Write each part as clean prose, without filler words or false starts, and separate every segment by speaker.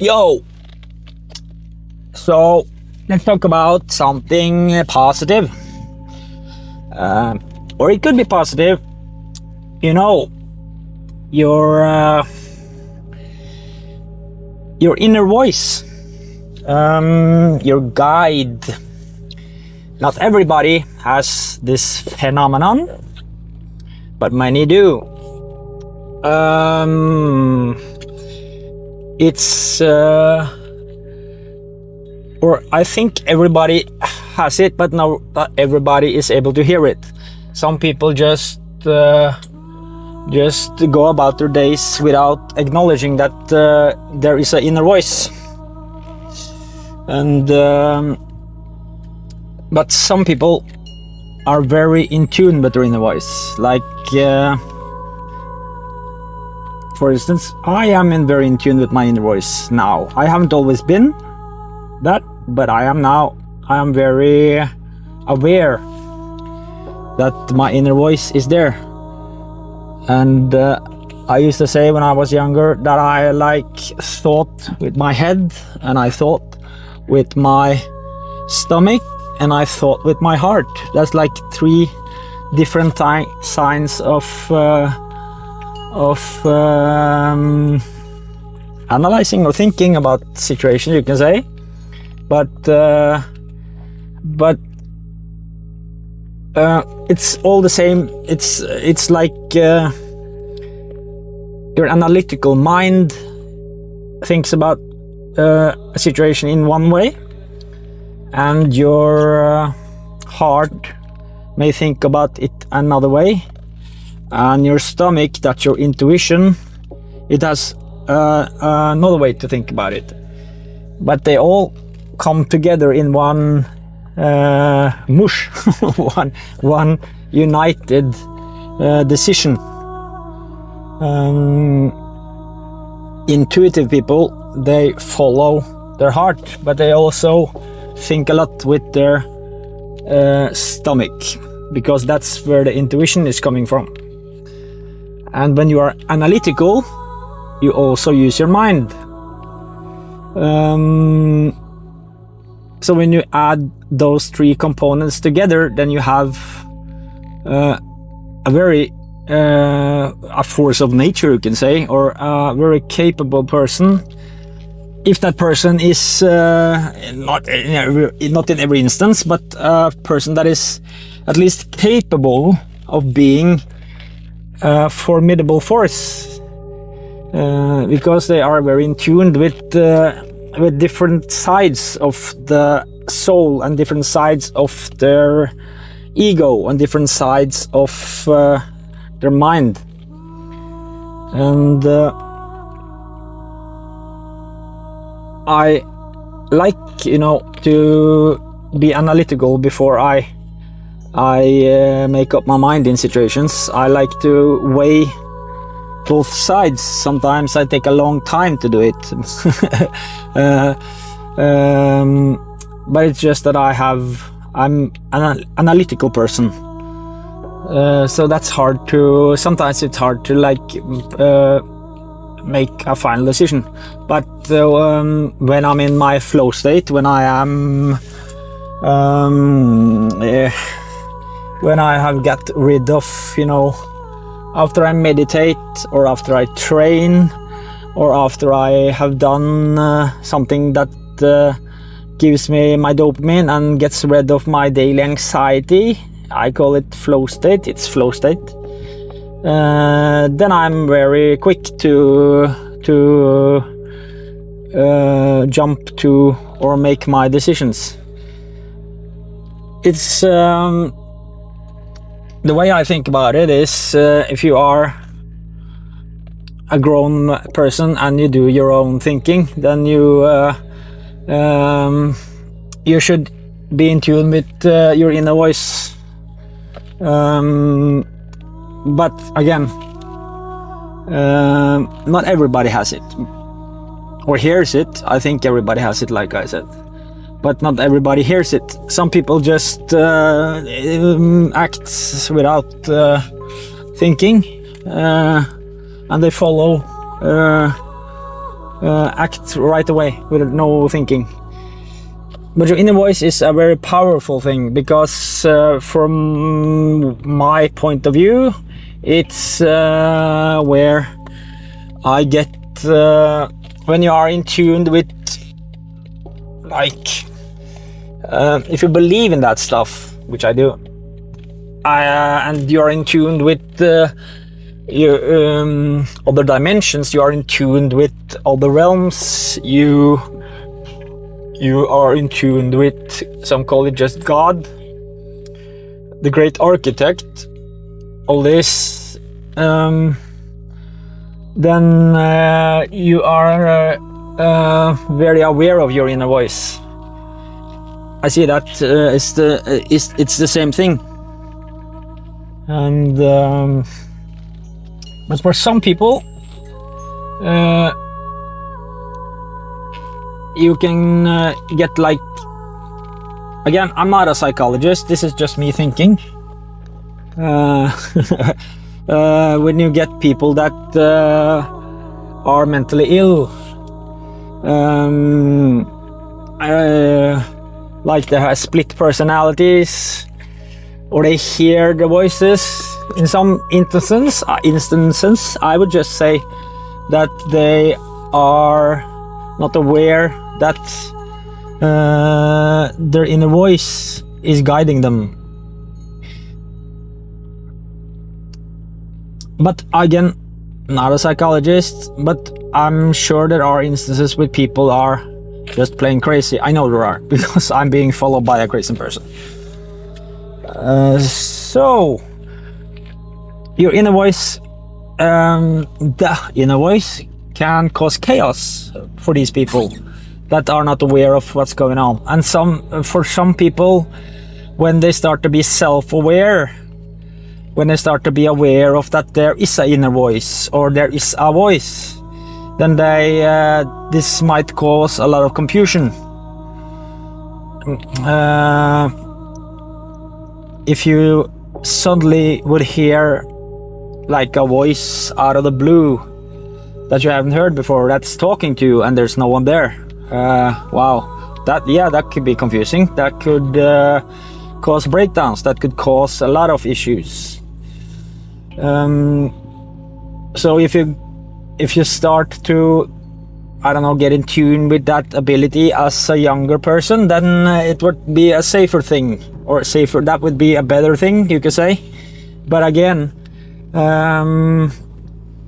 Speaker 1: Yo! So, let's talk about something positive. Or it could be positive. You know, your inner voice, your guide. Not everybody has this phenomenon, but many do. Or I think everybody has it, but not everybody is able to hear it. Some people just go about their days without acknowledging that there is an inner voice. And but some people are very in tune with their inner voice. Like, for instance, I am very in tune with my inner voice now. I haven't always been that, but I am now. I am very aware that my inner voice is there. And I used to say when I was younger that I thought with my head, and I thought with my stomach, and I thought with my heart. That's like three different signs of analyzing or thinking about situations, you can say. But it's all the same. It's like your analytical mind thinks about a situation in one way, and your heart may think about it another way, and your stomach, that's your intuition, it has another way to think about it. But they all come together in one mush, one united decision. Intuitive people, they follow their heart, but they also think a lot with their stomach, because that's where the intuition is coming from. And when you are analytical, you also use your mind. So when you add those three components together, then you have a force of nature, you can say, or a very capable person. If that person is not in every instance, but a person that is at least capable of being a formidable force, because they are very in tune with different sides of the soul, and different sides of their ego, and different sides of their mind. And I like, to be analytical before I make up my mind in situations. I like to weigh both sides. Sometimes I take a long time to do it. But it's just that I'm an analytical person. So that's hard to, sometimes it's hard to make a final decision. But when I'm in my flow state, when I am when I have got rid of, after I meditate, or after I train, or after I have done something that gives me my dopamine and gets rid of my daily anxiety, I call it flow state. It's flow state. Then I'm very quick to jump to or make my decisions. It's the way I think about it is, if you are a grown person and you do your own thinking, then you should be in tune with your inner voice. But again, not everybody has it or hears it. I think everybody has it, like I said, but not everybody hears it. Some people just act without thinking, and they follow act right away with no thinking. But your inner voice is a very powerful thing, because from my point of view, it's where I get when you are in tune with, like, if you believe in that stuff, which I do, and you are in tune with your other dimensions, you are in tune with other realms, you are in tune with, some call it just God, the great architect, all this, then you are very aware of your inner voice. I see that it's the same thing. And but for some people, you can get, like, again, I'm not a psychologist, this is just me thinking. When you get people that are mentally ill, like they have split personalities, or they hear the voices. In some instances, I would just say that they are not aware that their inner voice is guiding them. But again, not a psychologist, but I'm sure there are instances where people are just plain crazy. I know there are, because I'm being followed by a crazy person. So your inner voice, the inner voice can cause chaos for these people that are not aware of what's going on. And for some people, when they start to be self-aware, when they start to be aware of that there is an inner voice, or there is a voice, then this might cause a lot of confusion. If you suddenly would hear, like, a voice out of the blue that you haven't heard before, that's talking to you, and there's no one there, wow, that could be confusing. That could cause breakdowns, that could cause a lot of issues. So if you start to, I don't know, get in tune with that ability as a younger person, then it would be a safer thing, or safer, that would be a better thing, you could say. But again,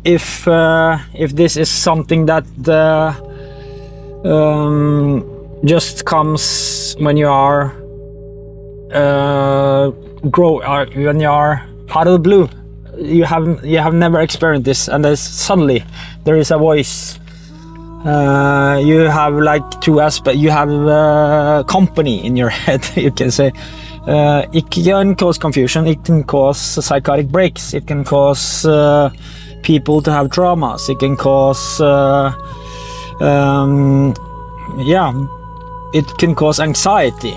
Speaker 1: if this is something that just comes when you are when you are out of the blue, you have never experienced this, and suddenly there is a voice. You have, like, two aspects. You have company in your head, you can say. It can cause confusion, it can cause psychotic breaks, it can cause people to have traumas, it can cause it can cause anxiety,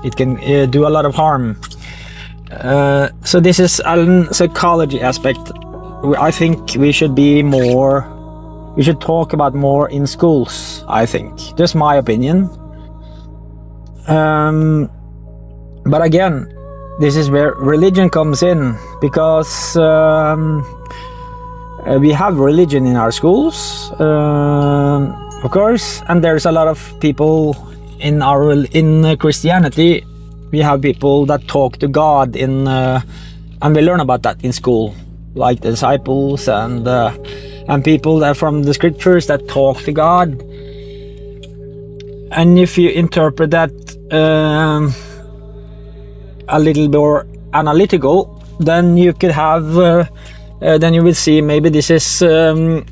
Speaker 1: it can do a lot of harm. So this is a psychology aspect. I think we should talk about more in schools, I think. Just my opinion. But again, this is where religion comes in, because we have religion in our schools, of course, and there's a lot of people in Christianity. We have people that talk to God and we learn about that in school, like the disciples and people that from the scriptures that talk to God. And if you interpret that a little more analytical, then you could have, then you will see maybe this is a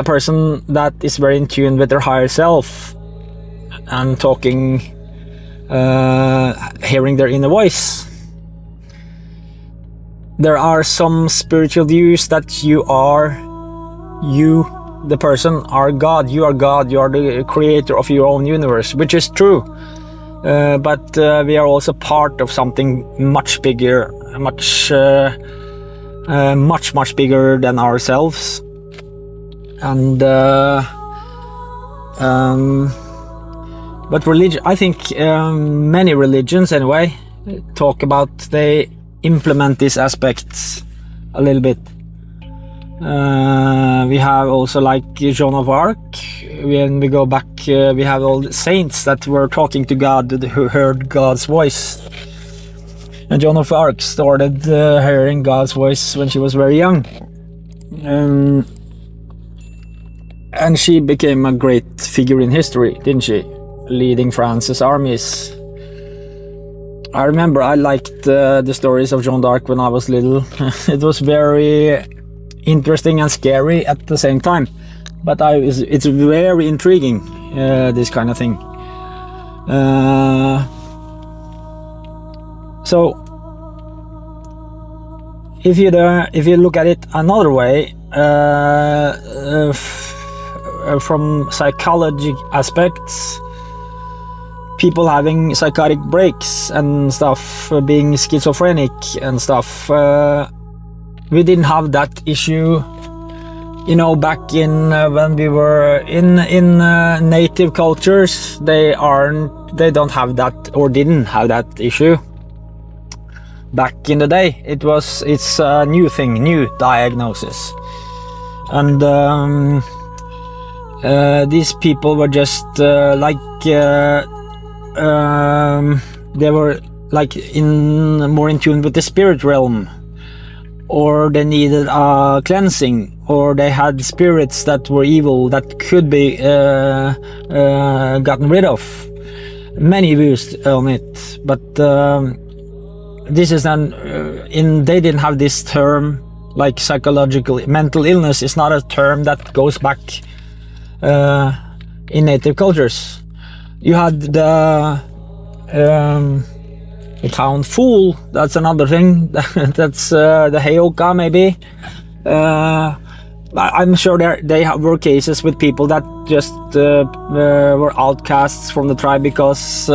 Speaker 1: person that is very in tune with their higher self and talking, hearing their inner voice. There are some spiritual views that the person, are God. You are God. You are the creator of your own universe, which is true. But we are also part of something much bigger, much bigger than ourselves. And but religion, I think many religions anyway talk about, they implement these aspects a little bit. We have also like Joan of Arc. When we go back, we have all the saints that were talking to God, who heard God's voice. And Joan of Arc started hearing God's voice when she was very young. And she became a great figure in history, didn't she? Leading France's armies. I remember I liked the stories of Joan d'Arc when I was little. It was very interesting and scary at the same time. But it's very intriguing, this kind of thing. So, if you look at it another way, from psychology aspects, people having psychotic breaks and stuff, being schizophrenic and stuff, we didn't have that issue, you know, back in when we were in native cultures. They don't have that, or didn't have that issue. Back in the day, it's a new thing, new diagnosis, and these people were just they were like more in tune with the spirit realm, or they needed a cleansing, or they had spirits that were evil that could be gotten rid of. Many views on it, but this is they didn't have this term, like psychological mental illness is not a term that goes back in native cultures. You had the town fool, that's another thing. That's the Heyoka, maybe. I'm sure they were cases with people that just were outcasts from the tribe because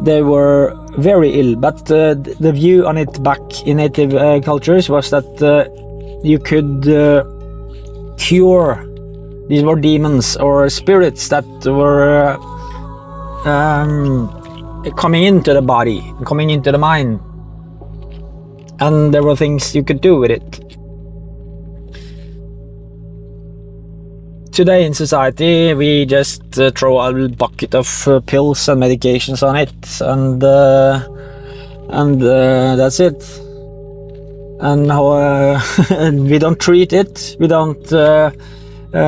Speaker 1: they were very ill. But the view on it back in native cultures was that you could cure. These were demons or spirits that were coming into the body, coming into the mind, and there were things you could do with it. Today in society, we just throw a bucket of pills and medications on it, and that's it. And we don't treat it. We don't. Or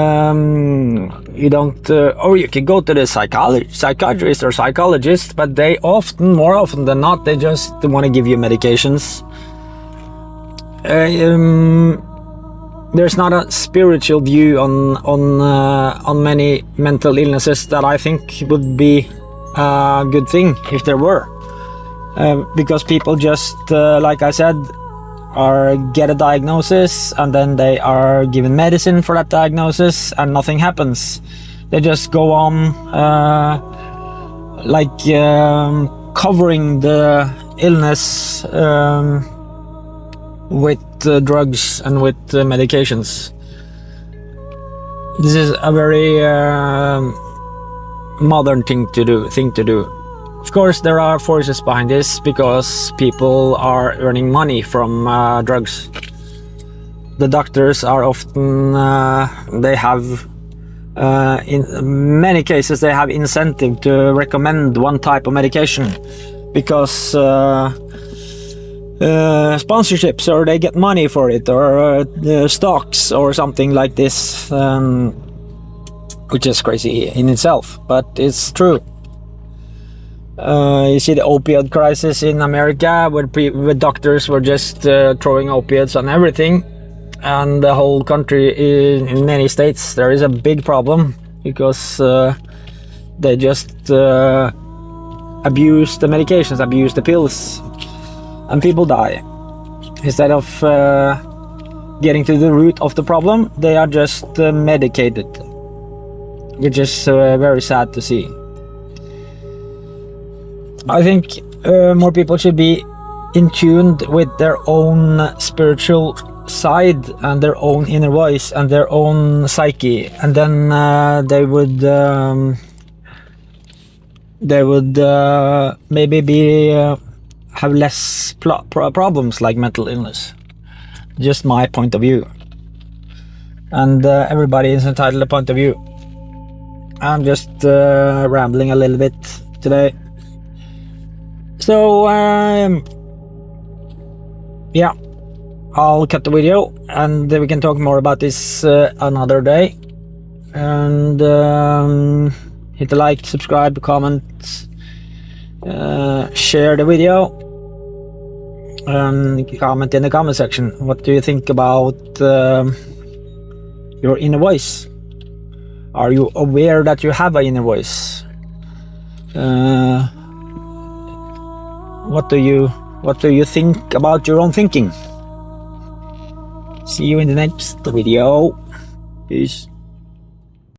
Speaker 1: you can go to the psychiatrist or psychologist, but they more often than not, they just want to give you medications. There's not a spiritual view on many mental illnesses that I think would be a good thing if there were, because people just, like I said, get a diagnosis and then they are given medicine for that diagnosis and nothing happens. They just go on covering the illness with drugs and with medications. This is a very modern thing to do. Of course, there are forces behind this because people are earning money from drugs. The doctors are often, they have, in many cases, they have incentive to recommend one type of medication because sponsorships, or they get money for it, or stocks or something like this, which is crazy in itself, but it's true. You see the opioid crisis in America, where doctors were just throwing opiates on everything, and the whole country, in many states, there is a big problem because they just abuse the medications, abuse the pills, and people die. Instead of getting to the root of the problem, they are just medicated, which is very sad to see. I think more people should be in tune with their own spiritual side and their own inner voice and their own psyche, and then they would maybe be have less problems like mental illness. Just my point of view, and everybody is entitled to a point of view. I'm just rambling a little bit today, so yeah, I'll cut the video and we can talk more about this another day. And hit the like, subscribe, comment, share the video, and comment in the comment section. What do you think about your inner voice? Are you aware that you have an inner voice? What do you think about your own thinking? See you in the next video. Peace.